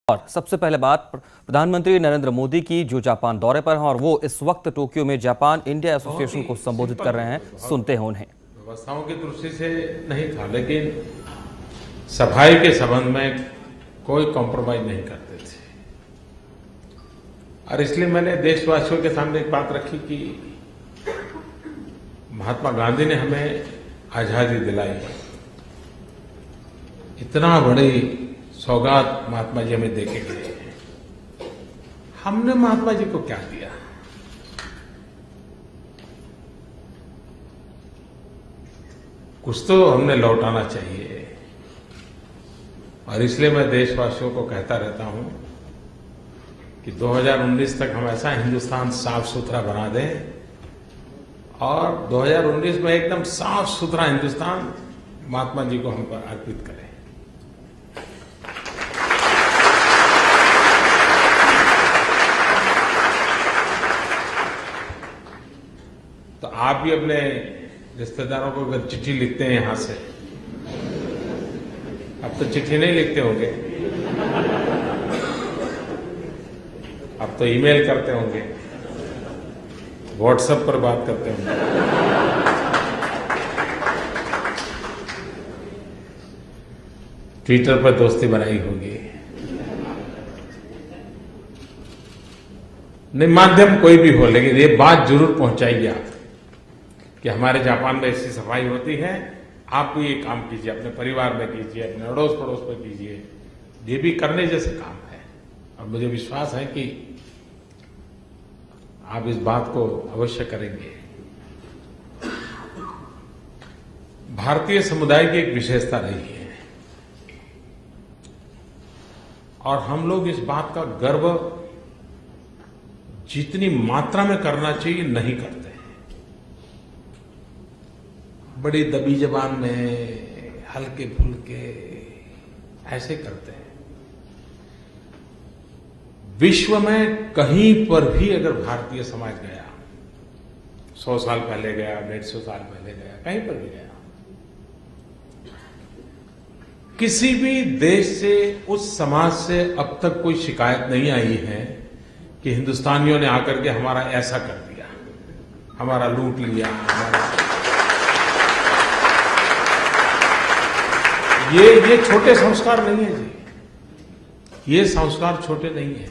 और सबसे पहले बात प्रधानमंत्री नरेंद्र मोदी की जो जापान दौरे पर हैं और वो इस वक्त टोक्यो में जापान इंडिया एसोसिएशन को संबोधित कर रहे हैं। सुनते हैं उन्हें। व्यवस्थाओं की दृष्टि से नहीं था, लेकिन सफाई के संबंध में कोई कॉम्प्रोमाइज नहीं करते थे। और इसलिए मैंने देशवासियों के सामने एक बात रखी कि महात्मा गांधी ने हमें आजादी दिलाई, इतना बड़ी सौगात महात्मा जी हमें देके गए, हमने महात्मा जी को क्या दिया? कुछ तो हमने लौटाना चाहिए। और इसलिए मैं देशवासियों को कहता रहता हूं कि 2019 तक हम ऐसा हिंदुस्तान साफ सुथरा बना दें और 2019 में एकदम साफ सुथरा हिंदुस्तान महात्मा जी को हम पर अर्पित करें। तो आप भी अपने रिश्तेदारों को अगर चिट्ठी लिखते हैं यहां से, अब तो चिट्ठी नहीं लिखते होंगे, अब तो ईमेल करते होंगे, व्हाट्सएप पर बात करते होंगे। ट्विटर पर दोस्ती बनाई होगी। नहीं, माध्यम कोई भी हो, लेकिन ये बात जरूर पहुंचाइए आप कि हमारे जापान में ऐसी सफाई होती है। आप भी ये काम कीजिए, अपने परिवार में कीजिए, अपने अड़ोस पड़ोस में कीजिए। ये भी करने जैसे काम है और मुझे विश्वास है कि आप इस बात को अवश्य करेंगे। भारतीय समुदाय की एक विशेषता रही है और हम लोग इस बात का गर्व जितनी मात्रा में करना चाहिए नहीं करते। बड़ी दबी जबान में हल्के फुल्के ऐसे करते हैं। विश्व में कहीं पर भी अगर भारतीय समाज गया, 100 साल पहले गया, 150 साल पहले गया, कहीं पर भी गया, किसी भी देश से, उस समाज से अब तक कोई शिकायत नहीं आई है कि हिंदुस्तानियों ने आकर के हमारा ऐसा कर दिया, हमारा लूट लिया, ये छोटे संस्कार नहीं है जी, ये संस्कार छोटे नहीं है।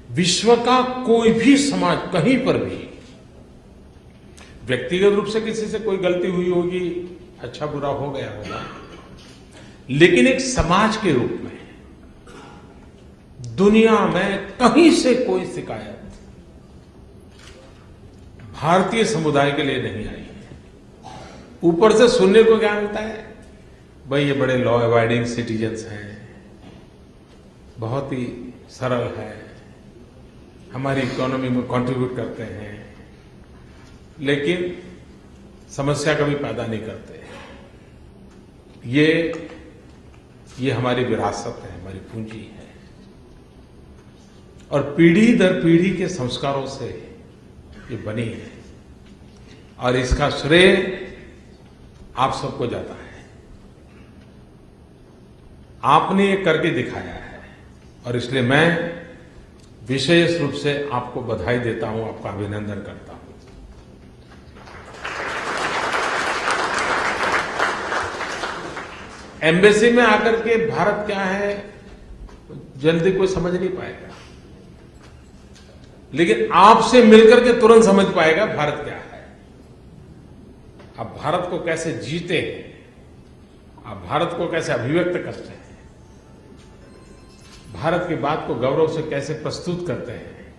विश्व का कोई भी समाज कहीं पर भी व्यक्तिगत रूप से किसी से कोई गलती हुई होगी, अच्छा बुरा हो गया होगा, लेकिन एक समाज के रूप में दुनिया में कहीं से कोई शिकायत भारतीय समुदाय के लिए नहीं आई है। ऊपर से सुनने को क्या मिलता है, भाई ये बड़े लॉ अबाइडिंग सिटीजन्स हैं, बहुत ही सरल है, हमारी इकोनॉमी में कंट्रीब्यूट करते हैं, लेकिन समस्या कभी पैदा नहीं करते। ये हमारी विरासत है, हमारी पूंजी है और पीढ़ी दर पीढ़ी के संस्कारों से ये बनी है और इसका श्रेय आप सबको जाता है। आपने ये करके दिखाया है और इसलिए मैं विशेष रूप से आपको बधाई देता हूं, आपका अभिनंदन करता हूं। एम्बेसी में आकर के भारत क्या है जल्दी कोई समझ नहीं पाएगा, लेकिन आपसे मिलकर के तुरंत समझ पाएगा भारत क्या है। आप भारत को कैसे जीते हैं, आप भारत को कैसे अभिव्यक्त करते हैं, भारत की बात को गौरव से कैसे प्रस्तुत करते हैं,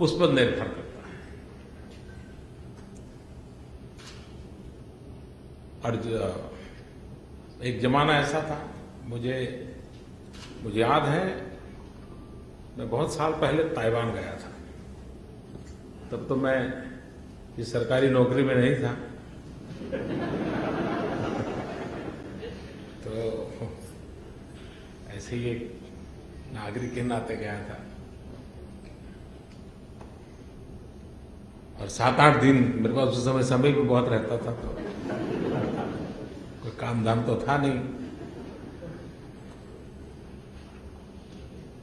उस पर निर्भर करता है। और एक जमाना ऐसा था, मुझे याद है, मैं बहुत साल पहले ताइवान गया था। तब तो मैं इस सरकारी नौकरी में नहीं था, तो ऐसे ही एक नागरिक के नाते गया था और 7-8 दिन मेरे पास उस समय भी बहुत रहता था, तो काम धाम तो था नहीं।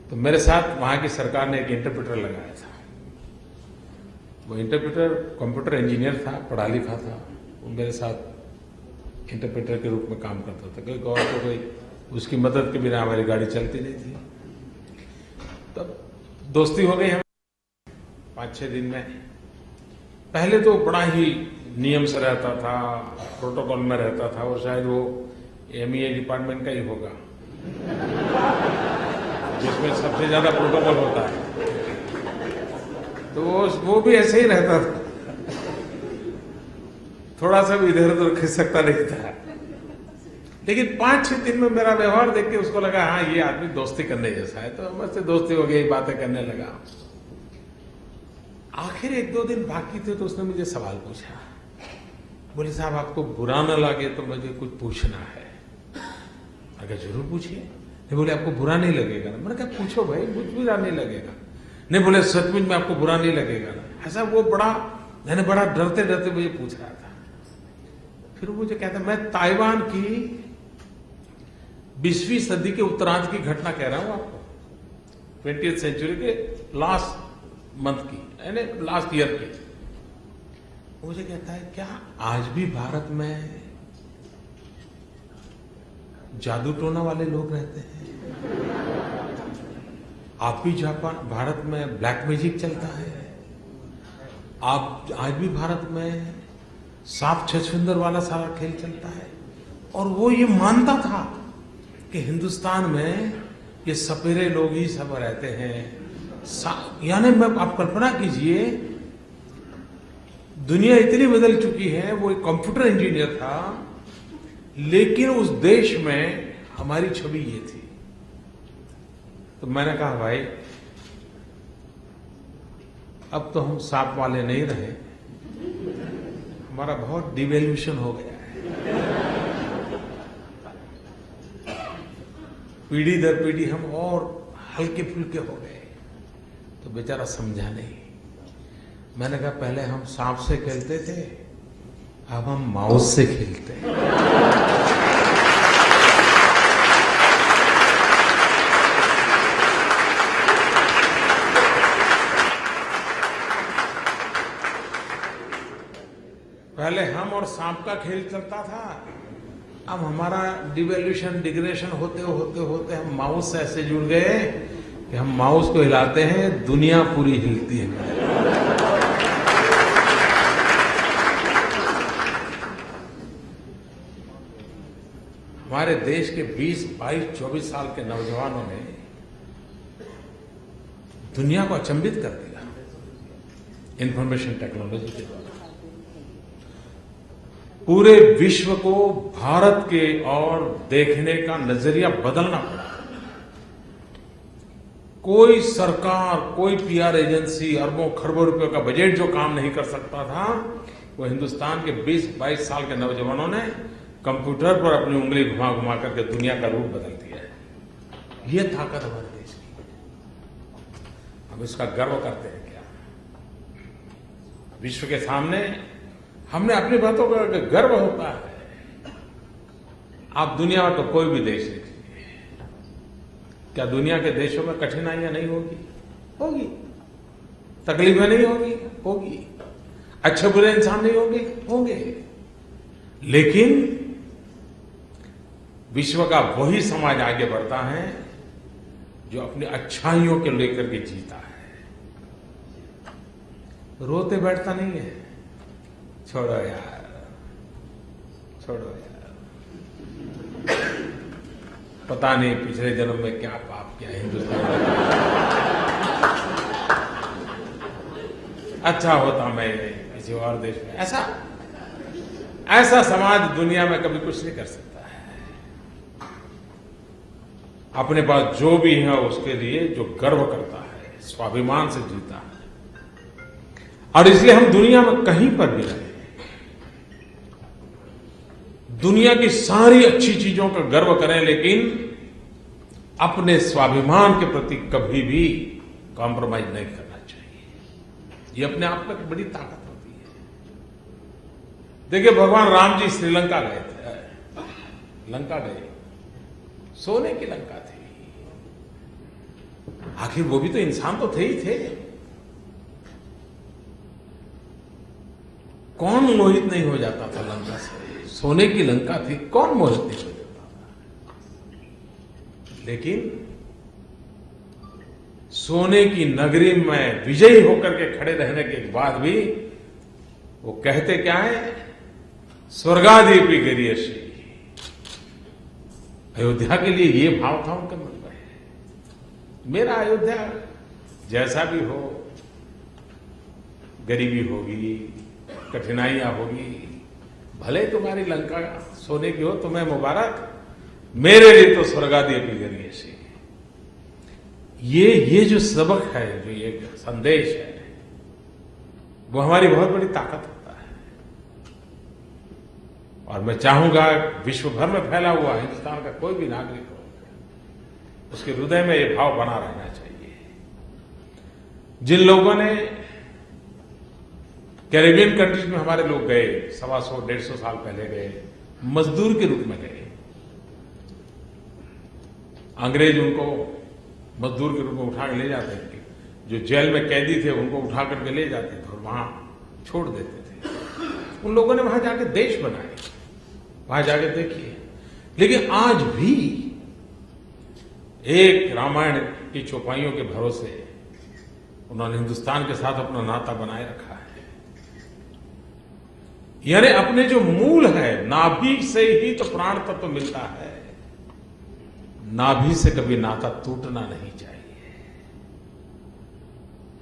तो मेरे साथ वहां की सरकार ने एक इंटरप्रेटर लगाया था। वो इंटरप्रेटर कंप्यूटर इंजीनियर था, पढ़ा लिखा था। वो मेरे साथ इंटरप्रेटर के रूप में काम करता था, क्योंकि और तो कोई उसकी मदद के बिना हमारी गाड़ी चलती नहीं थी। तब दोस्ती हो गई हम 5-6 दिन में। पहले तो बड़ा ही नियम से रहता था, प्रोटोकॉल में रहता था, और शायद वो MEA डिपार्टमेंट का ही होगा जिसमें सबसे ज्यादा प्रोटोकॉल होता है। तो वो भी ऐसे ही रहता था, थोड़ा सा भी इधर उधर खिसकता नहीं था। लेकिन 5-6 दिन में मेरा व्यवहार देख के उसको लगा हाँ ये आदमी दोस्ती करने जैसा है, तो मुझसे दोस्ती हो गई, बातें करने लगा। आखिर 1-2 दिन बाकी थे तो उसने मुझे सवाल पूछा। बोले साहब आपको बुरा न लगे तो मुझे कुछ पूछना है। अगर जरूर पूछिए। नहीं, बोले आपको बुरा नहीं लगेगा ना। मैंने कहा पूछो भाई, कुछ बुरा नहीं लगेगा। नहीं, बोले सचमुच में आपको बुरा नहीं लगेगा ना। ऐसा वो मैंने बड़ा डरते डरते मुझे पूछ रहा था। फिर मुझे कहता मैं ताइवान की 20वीं सदी के उत्तरार्ध की घटना कह रहा हूं आपको, 20th सेंचुरी के लास्ट मंथ की, यानी लास्ट ईयर की। मुझे कहता है क्या आज भी भारत में जादू टोना वाले लोग रहते हैं? आप भी भारत में ब्लैक मैजिक चलता है? आप आज भी भारत में सांप छछूंदर वाला सारा खेल चलता है? और वो ये मानता था कि हिंदुस्तान में ये सपेरे लोग ही सब रहते हैं। यानी आप कल्पना कीजिए, दुनिया इतनी बदल चुकी है। वो एक कंप्यूटर इंजीनियर था, लेकिन उस देश में हमारी छवि ये थी। तो मैंने कहा भाई अब तो हम सांप वाले नहीं रहे, हमारा बहुत डिवेल्यूशन हो गया है। पीढ़ी दर पीढ़ी हम और हल्के फुल्के हो गए। तो बेचारा समझा नहीं। मैंने कहा पहले हम सांप से खेलते थे, अब हम माउस से खेलते हैं। पहले हम और सांप का खेल चलता था, अब हमारा डिवेल्यूशन डिग्रेडेशन होते होते होते हम माउस से ऐसे जुड़ गए कि हम माउस को हिलाते हैं, दुनिया पूरी हिलती है। हमारे देश के 20, 22, 24 साल के नौजवानों ने दुनिया को अचंभित कर दिया इंफॉर्मेशन टेक्नोलॉजी के द्वारा। पूरे विश्व को भारत के और देखने का नजरिया बदलना पड़ा। कोई सरकार, कोई PR एजेंसी अरबों खरबों रुपयों का बजट जो काम नहीं कर सकता था, वो हिंदुस्तान के 20-22 साल के नौजवानों ने कंप्यूटर पर अपनी उंगली घुमा घुमा करके दुनिया का रूप बदल दिया है। ये ताकत हमारे देश की। हम इसका गर्व करते हैं क्या? विश्व के सामने हमने अपनी बातों का गर्व होता है। आप दुनिया में तो कोई भी देश देखिए, क्या दुनिया के देशों में कठिनाइयां नहीं होगी? होगी। तकलीफें नहीं होगी? होगी। अच्छे बुरे इंसान नहीं होंगे? होंगे। लेकिन विश्व का वही समाज आगे बढ़ता है जो अपनी अच्छाइयों के लेकर के जीता है, रोते बैठता नहीं है। छोड़ो यार, छोड़ो यार, पता नहीं पिछले जन्म में क्या पाप किया हिंदुस्तान में। अच्छा होता मैं किसी और देश में। ऐसा समाज दुनिया में कभी कुछ नहीं कर सकता है। अपने पास जो भी है उसके लिए जो गर्व करता है, स्वाभिमान से जीता है। और इसलिए हम दुनिया में कहीं पर भी रहे, दुनिया की सारी अच्छी चीजों का गर्व करें, लेकिन अपने स्वाभिमान के प्रति कभी भी कॉम्प्रोमाइज नहीं करना चाहिए। ये अपने आप में एक बड़ी ताकत होती है। देखिए भगवान राम जी श्रीलंका गए थे, लंका गए, सोने की लंका थी। आखिर वो भी तो इंसान तो थे ही थे। कौन मोहित नहीं हो जाता था लंका से? सोने की लंका थी, कौन मोहित नहीं हो जाता था? लेकिन सोने की नगरी में विजयी होकर के खड़े रहने के बाद भी वो कहते क्या है? स्वर्गादीपि गरीयसी। अयोध्या के लिए ये भाव था उनके मन में। मेरा अयोध्या जैसा भी हो, गरीबी होगी, कठिनाइयां होगी, भले तुम्हारी लंका सोने की हो, तुम्हें मुबारक, मेरे लिए तो स्वर्गादीपि गरीयसी। ये जो सबक है, जो ये संदेश है, वो हमारी बहुत बड़ी ताकत होता है। और मैं चाहूंगा विश्व भर में फैला हुआ हिंदुस्तान का कोई भी नागरिक हो, उसके हृदय में ये भाव बना रहना चाहिए। जिन लोगों ने कैरेबियन कंट्रीज में हमारे लोग गए, 125-150 साल पहले गए, मजदूर के रूप में गए। अंग्रेज उनको मजदूर के रूप में उठा के ले जाते थे। जो जेल में कैदी थे उनको उठा करके ले जाते थे और वहां छोड़ देते थे। उन लोगों ने वहां जाके देश बनाए, वहां जाके देखिए। लेकिन आज भी एक रामायण की चौपाइयों के भरोसे उन्होंने हिंदुस्तान के साथ अपना नाता बनाए रखा है। यानी अपने जो मूल है, नाभि से ही तो प्राण तत्व मिलता है। नाभि से कभी नाता टूटना नहीं चाहिए।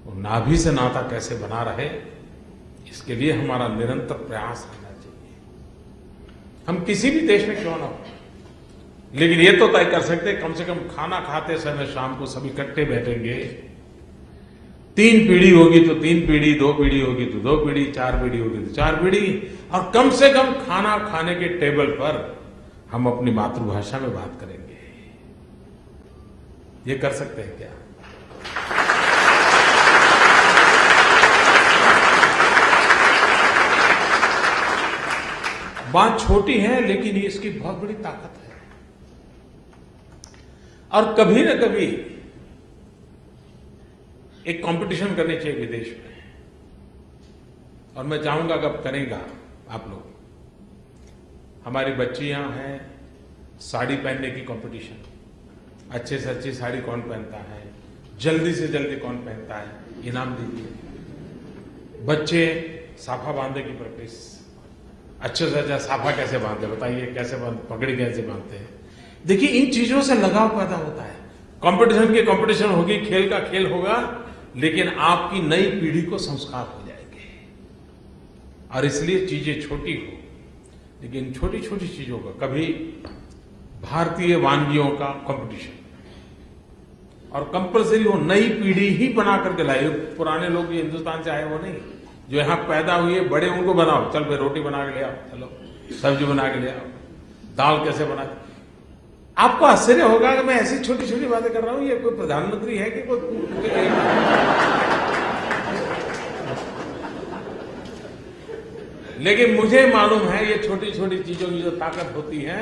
वो नाभि से नाता कैसे बना रहे, इसके लिए हमारा निरंतर प्रयास रहना चाहिए। हम किसी भी देश में क्यों ना हो, लेकिन ये तो तय कर सकते, कम से कम खाना खाते समय शाम को सभी इकट्ठे बैठेंगे। 3 पीढ़ी होगी तो 3 पीढ़ी, 2 पीढ़ी होगी तो 2 पीढ़ी, 4 पीढ़ी होगी तो 4 पीढ़ी, और कम से कम खाना खाने के टेबल पर हम अपनी मातृभाषा में बात करेंगे। ये कर सकते हैं क्या? बात छोटी है, लेकिन इसकी बहुत बड़ी ताकत है। और कभी न कभी एक कंपटीशन करनी चाहिए विदेश में, और मैं चाहूंगा कब करेगा आप लोग। हमारी बच्चियां हैं, साड़ी पहनने की कंपटीशन, अच्छे से अच्छी साड़ी कौन पहनता है, जल्दी से जल्दी कौन पहनता है, इनाम दीजिए। बच्चे साफा बांधने की प्रैक्टिस, अच्छे से अच्छा साफा कैसे बांधते, बताइए कैसे पगड़ी कैसे बांधते हैं। देखिए, इन चीजों से लगाव पैदा होता है। कंपटीशन की कंपटीशन होगी, खेल का खेल होगा, लेकिन आपकी नई पीढ़ी को संस्कार हो जाएंगे। और इसलिए चीजें छोटी हो, लेकिन छोटी छोटी चीजों का, कभी भारतीय वानगियों का कंपटीशन, और कंपलसरी वो नई पीढ़ी ही बना करके लाए। पुराने लोग जो हिंदुस्तान से आए वो नहीं, जो यहां पैदा हुए बड़े, उनको बनाओ, चल भाई रोटी बना के ले आओ, चलो सब्जी बना के ले आओ, दाल कैसे बनाते। आपको आश्चर्य होगा कि मैं ऐसी छोटी छोटी बातें कर रहा हूं, ये कोई प्रधानमंत्री है कि कोई लेकिन मुझे मालूम है ये छोटी छोटी चीजों की जो ताकत होती है,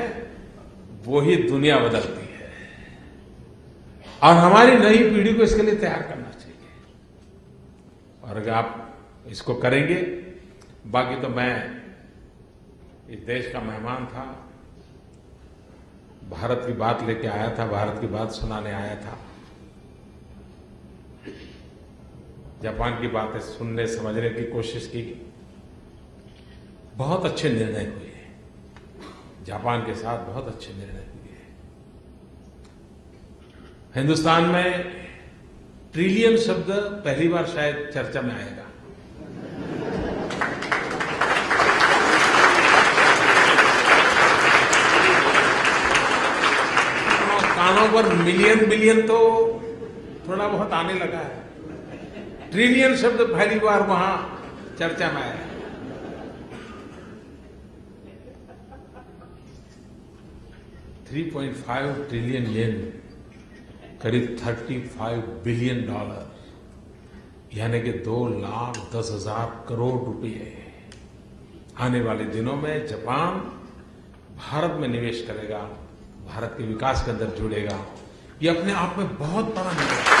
वो ही दुनिया बदलती है। और हमारी नई पीढ़ी को इसके लिए तैयार करना चाहिए। और अगर आप इसको करेंगे, बाकी तो मैं इस देश का मेहमान था, भारत की बात लेके आया था, भारत की बात सुनाने आया था। जापान की बातें सुनने समझने की कोशिश की। बहुत अच्छे निर्णय हुए, जापान के साथ बहुत अच्छे निर्णय हुए। हिंदुस्तान में ट्रिलियन शब्द पहली बार शायद चर्चा में आएगा। कानों पर मिलियन बिलियन तो थोड़ा बहुत आने लगा है। ट्रिलियन शब्द पहली बार वहां चर्चा में आया। 3.5 ट्रिलियन येन, करीब $35 बिलियन, यानी कि 2,10,000 करोड़ रुपए। आने वाले दिनों में जापान भारत में निवेश करेगा, भारत के विकास के अंदर जुड़ेगा, ये अपने आप में बहुत बड़ा निवेश है।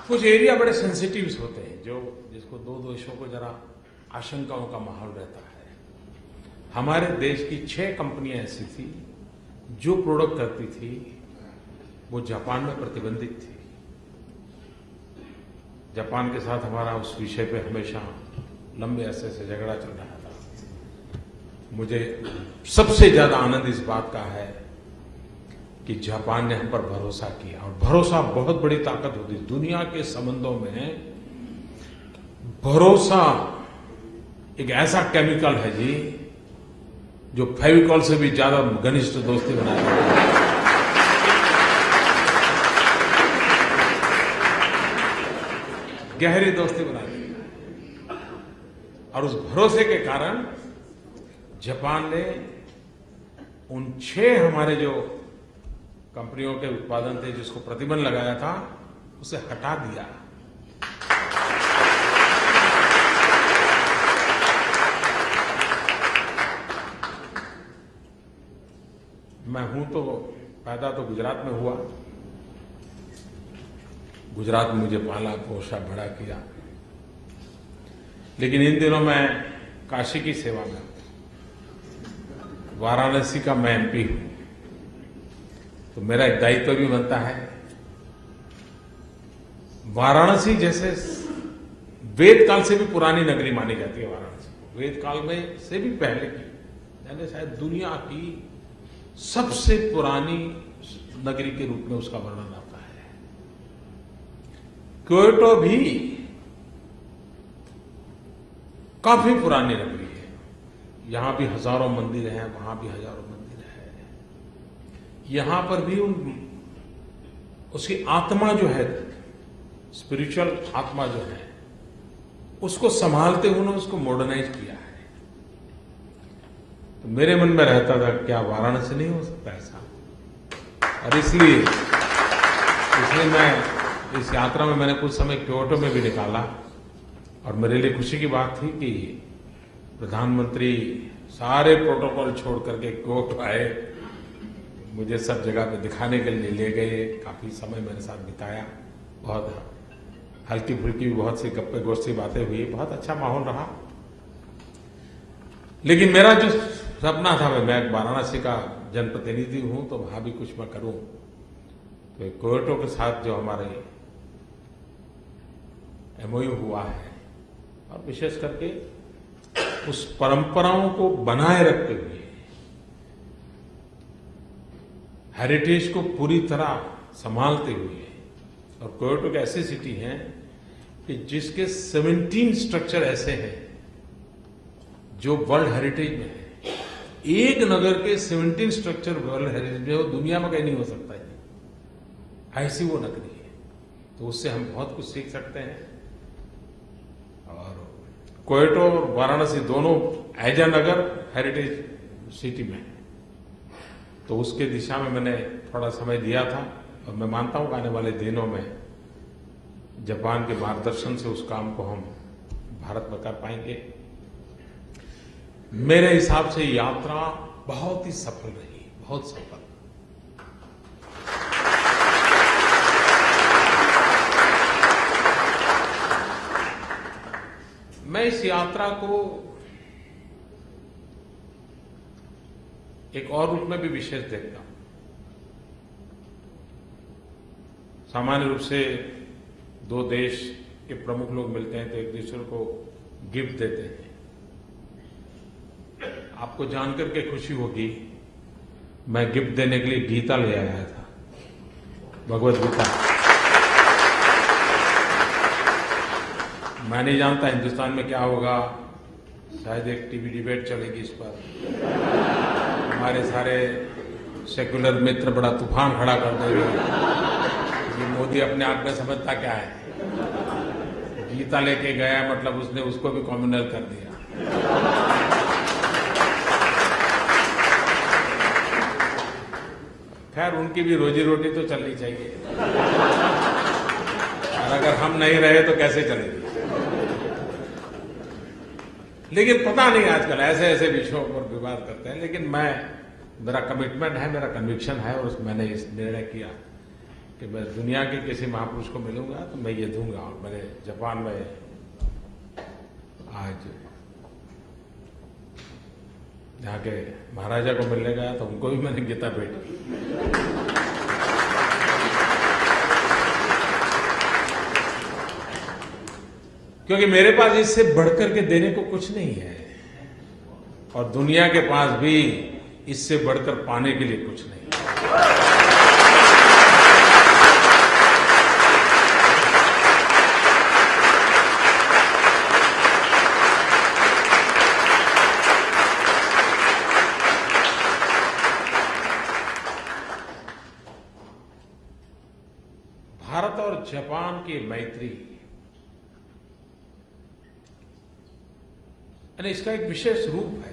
कुछ एरिया बड़े सेंसिटिव होते हैं, जिसको दो देशों को जरा आशंकाओं का माहौल रहता है। हमारे देश की 6 कंपनियां ऐसी थी जो प्रोडक्ट करती थी वो जापान में प्रतिबंधित थी। जापान के साथ हमारा उस विषय पे हमेशा लंबे अरसे से झगड़ा चल रहा था। मुझे सबसे ज्यादा आनंद इस बात का है कि जापान ने हम पर भरोसा किया, और भरोसा बहुत बड़ी ताकत होती है। दुनिया के संबंधों में भरोसा एक ऐसा केमिकल है जी जो फेविकॉल से भी ज्यादा घनिष्ठ दोस्ती बना देता है। गहरी दोस्ती बना देता है। और उस भरोसे के कारण जापान ने उन 6 हमारे जो कंपनियों के उत्पादन थे जिसको प्रतिबंध लगाया था उसे हटा दिया। मैं हूं तो पैदा तो गुजरात में हुआ, गुजरात में मुझे पाला पोसा बड़ा किया, लेकिन इन दिनों मैं काशी की सेवा में हूं, वाराणसी का मैं एमपी हूं, तो मेरा एक दायित्व भी बनता है। वाराणसी जैसे वेद काल से भी पुरानी नगरी मानी जाती है वाराणसी को, वेद काल में से भी पहले की, यानी शायद दुनिया की सबसे पुरानी नगरी के रूप में उसका वर्णन आता है। क्योटो भी काफी पुरानी नगरी है, यहां भी हजारों मंदिर हैं, वहां भी हजारों मंदिर हैं। यहां पर भी उसकी आत्मा जो है, स्पिरिचुअल आत्मा जो है, उसको संभालते हुए उन्होंने उसको मॉडर्नाइज किया है। तो मेरे मन में रहता था क्या वाराणसी नहीं हो सकता ऐसा, और इसलिए मैं इस यात्रा में मैंने कुछ समय क्योटो में भी निकाला, और मेरे लिए खुशी की बात थी कि प्रधानमंत्री सारे प्रोटोकॉल छोड़ करके क्योटो आए, मुझे सब जगह पे दिखाने के लिए ले गए, काफी समय मेरे साथ बिताया, बहुत हल्की फुल्की बहुत सी गप्पे गोष्ठी बातें हुई, बहुत अच्छा माहौल रहा। लेकिन मेरा जो सपना था, मैं वाराणसी का जनप्रतिनिधि हूं तो वहां भी कुछ मैं करूं, तो क्योटो के साथ जो हमारे एमओयू हुआ है, और विशेष करके उस परंपराओं को बनाए रखते हुए हेरिटेज को पूरी तरह संभालते हुए, और क्योटो एक ऐसी सिटी है कि जिसके 17 स्ट्रक्चर ऐसे हैं जो वर्ल्ड हेरिटेज में है। एक नगर के 17 स्ट्रक्चर वर्ल्ड हेरिटेज में, वो दुनिया में कहीं नहीं हो सकता है, ऐसी वो नगरी है। तो उससे हम बहुत कुछ सीख सकते हैं। और क्योटो और वाराणसी दोनों एज अ नगर हेरिटेज सिटी में है, तो उसके दिशा में मैंने थोड़ा समय दिया था, और मैं मानता हूं कि आने वाले दिनों में जापान के मार्गदर्शन से उस काम को हम भारत में कर पाएंगे। मेरे हिसाब से यात्रा बहुत ही सफल रही, बहुत सफल। मैं इस यात्रा को एक और रूप में भी विशेष देखता हूं। सामान्य रूप से 2 देश के प्रमुख लोग मिलते हैं तो एक दूसरे को गिफ्ट देते हैं। आपको जानकर के खुशी होगी, मैं गिफ्ट देने के लिए गीता ले आया था, भगवत गीता। मैं नहीं जानता हिंदुस्तान में क्या होगा, शायद एक टीवी डिबेट चलेगी इस पर, हमारे सारे सेक्युलर मित्र बड़ा तूफान खड़ा कर देंगे, ये मोदी अपने आप में समझता क्या है, गीता लेके गया मतलब उसने उसको भी कम्युनल कर दिया। खैर उनकी भी रोजी रोटी तो चलनी चाहिए, और अगर हम नहीं रहे तो कैसे चलेगी। लेकिन पता नहीं आजकल ऐसे ऐसे विषयों पर विवाद करते हैं, लेकिन मेरा कमिटमेंट है, मेरा कन्विक्शन है, और मैंने इस निर्णय किया कि मैं दुनिया के किसी महापुरुष को मिलूंगा तो मैं ये दूंगा। और मैंने जापान में आज यहाँ के महाराजा को मिलने गया तो उनको भी मैंने गीता भेंट की। क्योंकि मेरे पास इससे बढ़कर के देने को कुछ नहीं है, और दुनिया के पास भी इससे बढ़कर पाने के लिए कुछ नहीं है। भारत और जापान की मैत्री, यानी इसका एक विशेष रूप है।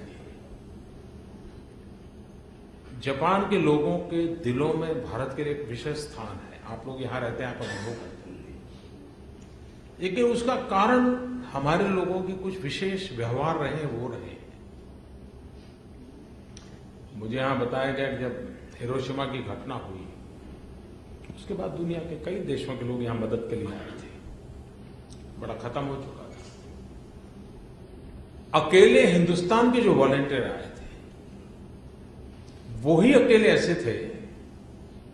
जापान के लोगों के दिलों में भारत के लिए एक विशेष स्थान है। आप लोग यहां रहते हैं, आप अनुभव करते हैं, लेकिन उसका कारण हमारे लोगों के कुछ विशेष व्यवहार रहे, वो रहे। मुझे यहां बताया गया कि जब हिरोशिमा की घटना हुई, उसके बाद दुनिया के कई देशों के लोग यहां मदद के लिए आए थे। बड़ा खत्म हो चुका था। अकेले हिंदुस्तान के जो वॉलंटियर आए थे, वो ही अकेले ऐसे थे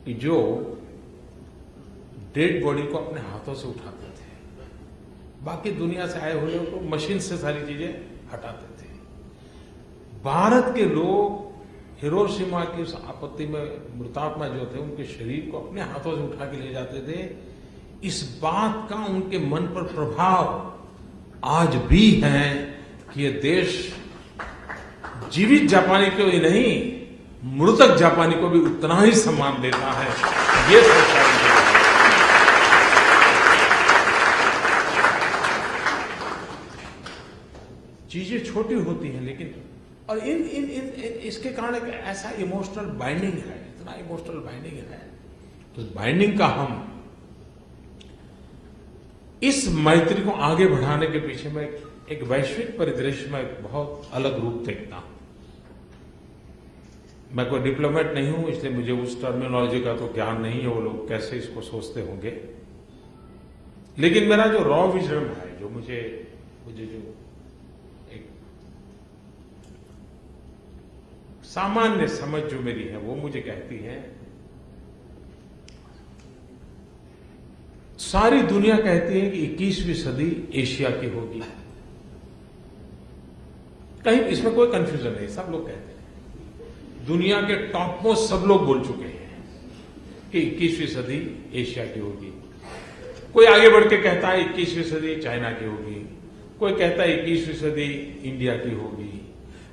कि जो डेड बॉडी को अपने हाथों से उठाते थे, बाकी दुनिया से आए हुए को मशीन से सारी चीजें हटाते थे। भारत के लोग हिरोशिमा की उस आपत्ति में मृतात्मा जो थे, उनके शरीर को अपने हाथों से उठा के ले जाते थे। इस बात का उनके मन पर प्रभाव आज भी है कि ये देश जीवित जापानी को ही नहीं, मृतक जापानी को भी उतना ही सम्मान देता है। ये सच्चाई है। चीजें छोटी होती हैं, लेकिन और इसके कारण एक ऐसा इमोशनल बाइंडिंग है, इतना इमोशनल बाइंडिंग है। तो बाइंडिंग का हम इस मैत्री को आगे बढ़ाने के पीछे में एक वैश्विक परिदृश्य में एक बहुत अलग रूप देखता हूं। मैं कोई डिप्लोमेट नहीं हूं, इसलिए मुझे उस टर्मिनोलॉजी का तो ज्ञान नहीं है, वो लोग कैसे इसको सोचते होंगे। लेकिन मेरा जो रॉ विजन है, जो मुझे जो एक सामान्य समझ जो मेरी है, वो मुझे कहती है, सारी दुनिया कहती है कि 21वीं सदी एशिया की होगी। कहीं इसमें कोई कंफ्यूजन नहीं, सब लोग कहते हैं। दुनिया के टॉप मोस्ट सब लोग बोल चुके हैं कि 21वीं सदी एशिया की होगी। कोई आगे बढ़ के कहता है 21वीं सदी चाइना की होगी, कोई कहता है 21वीं सदी इंडिया की होगी।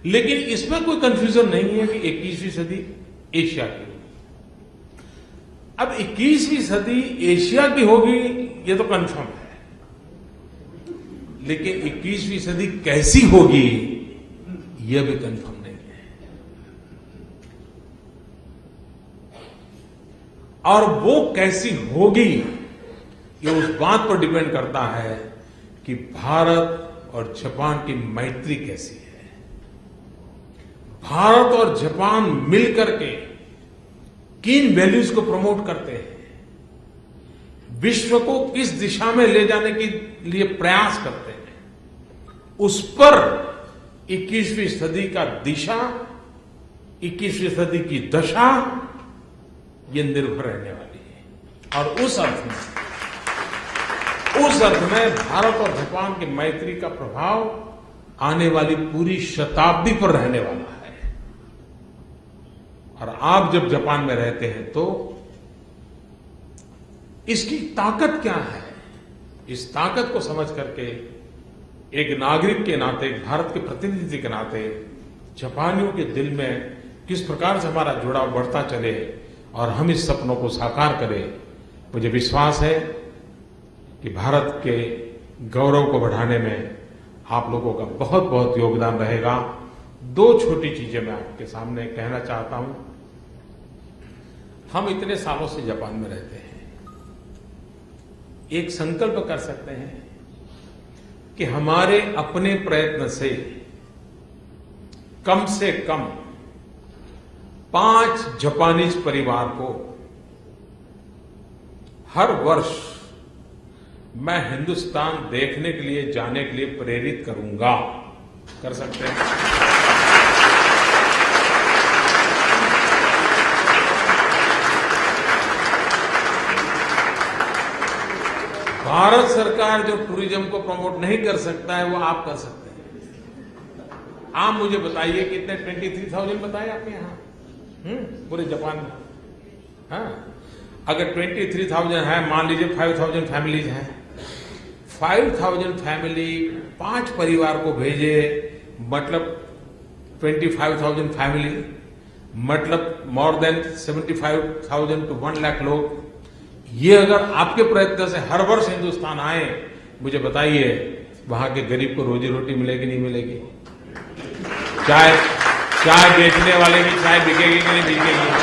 लेकिन इसमें कोई कंफ्यूजन नहीं है कि 21वीं सदी एशिया की होगी। अब 21वीं सदी एशिया की होगी, ये तो कंफर्म है, लेकिन 21वीं सदी कैसी होगी, यह भी कंफर्म नहीं है। और वो कैसी होगी, ये उस बात पर डिपेंड करता है कि भारत और जापान की मैत्री कैसी है। भारत और जापान मिलकर के किन वैल्यूज को प्रमोट करते हैं, विश्व को किस दिशा में ले जाने के लिए प्रयास करते हैं, उस पर 21वीं सदी का दिशा, 21वीं सदी की दशा, ये निर्भर रहने वाली है। और उस अर्थ में भारत और जापान की मैत्री का प्रभाव आने वाली पूरी शताब्दी पर रहने वाला है। और आप जब जापान में रहते हैं तो इसकी ताकत क्या है, इस ताकत को समझ करके एक नागरिक के नाते, एक भारत के प्रतिनिधि के नाते, जापानियों के दिल में किस प्रकार से हमारा जुड़ाव बढ़ता चले और हम इस सपनों को साकार करें। मुझे विश्वास है कि भारत के गौरव को बढ़ाने में आप लोगों का बहुत बहुत योगदान रहेगा। दो छोटी चीजें मैं आपके सामने कहना चाहता हूं। हम इतने सालों से जापान में रहते हैं, एक संकल्प कर सकते हैं कि हमारे अपने प्रयत्न से कम 5 जापानीज परिवार को हर वर्ष मैं हिंदुस्तान देखने के लिए, जाने के लिए प्रेरित करूंगा। कर सकते हैं? भारत सरकार जो टूरिज्म को प्रमोट नहीं कर सकता है, वो आप कर सकते हैं। आप मुझे बताइए कितने 23,000 बताए आपके यहां पूरे जापान में? हाँ, अगर 23,000 है, मान लीजिए 5,000 फैमिलीज हैं, 5,000 फैमिली 5 परिवार को भेजे, मतलब 25,000 फैमिली, मतलब मोर देन 75,000 to 1 लाख लोग। ये अगर आपके प्रयत्न से हर वर्ष हिंदुस्तान आए, मुझे बताइए वहां के गरीब को रोजी रोटी मिलेगी नहीं मिलेगी? चाय बेचने वाले की चाय बिकेगी कि नहीं बिकेगी?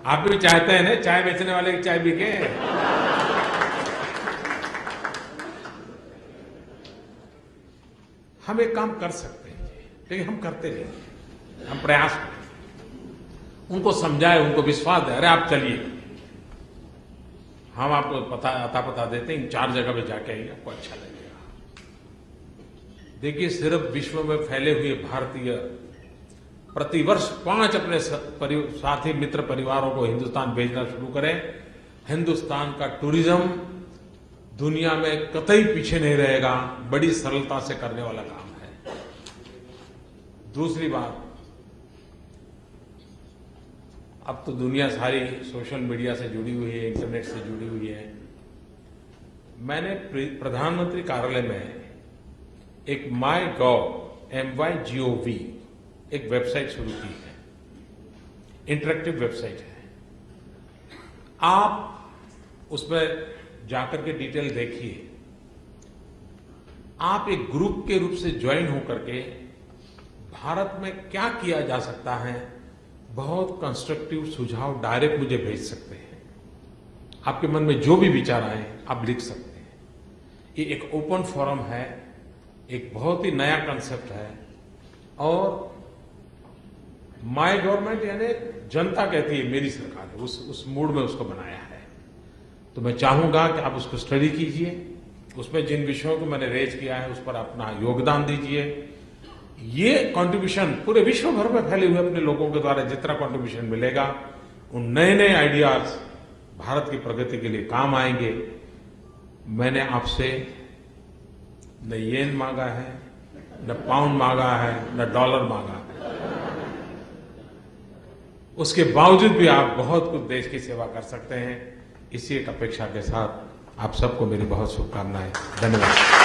आप भी चाहते हैं ना चाय बेचने वाले की चाय बिके? हम एक काम कर सकते हैं, लेकिन हम करते नहीं। हम प्रयास करें, उनको समझाएं, उनको विश्वास दें। अरे आप चलिए, हम आपको पता देते हैं, 4 जगह पे जाके आइए, आपको अच्छा लगेगा। देखिए, सिर्फ विश्व में फैले हुए भारतीय प्रतिवर्ष 5 अपने साथी मित्र परिवारों को हिंदुस्तान भेजना शुरू करें। हिंदुस्तान का टूरिज्म दुनिया में कतई पीछे नहीं रहेगा। बड़ी सरलता से करने वाला काम है। दूसरी बात, अब तो दुनिया सारी सोशल मीडिया से जुड़ी हुई है, इंटरनेट से जुड़ी हुई है। मैंने प्रधानमंत्री कार्यालय में एक MyGov एक वेबसाइट शुरू की है, इंटरेक्टिव वेबसाइट है। आप उसमें जाकर के डिटेल देखिए। आप एक ग्रुप के रूप से ज्वाइन होकर के भारत में क्या किया जा सकता है, बहुत कंस्ट्रक्टिव सुझाव डायरेक्ट मुझे भेज सकते हैं। आपके मन में जो भी विचार आए आप लिख सकते हैं। ये एक ओपन फोरम है, एक बहुत ही नया कंसेप्ट है। और माय गवर्नमेंट यानी जनता कहती है मेरी सरकार है, उस मूड में उसको बनाया है। तो मैं चाहूंगा कि आप उसको स्टडी कीजिए, उसमें जिन विषयों को मैंने रेज किया है उस पर अपना योगदान दीजिए। ये कंट्रीब्यूशन पूरे विश्व भर में फैले हुए अपने लोगों के द्वारा जितना कंट्रीब्यूशन मिलेगा, उन नए आइडियाज भारत की प्रगति के लिए काम आएंगे। मैंने आपसे न येन मांगा है, न पाउंड मांगा है, न डॉलर मांगा है। उसके बावजूद भी आप बहुत कुछ देश की सेवा कर सकते हैं। इसी एक अपेक्षा के साथ आप सबको मेरी बहुत शुभकामनाएं। धन्यवाद।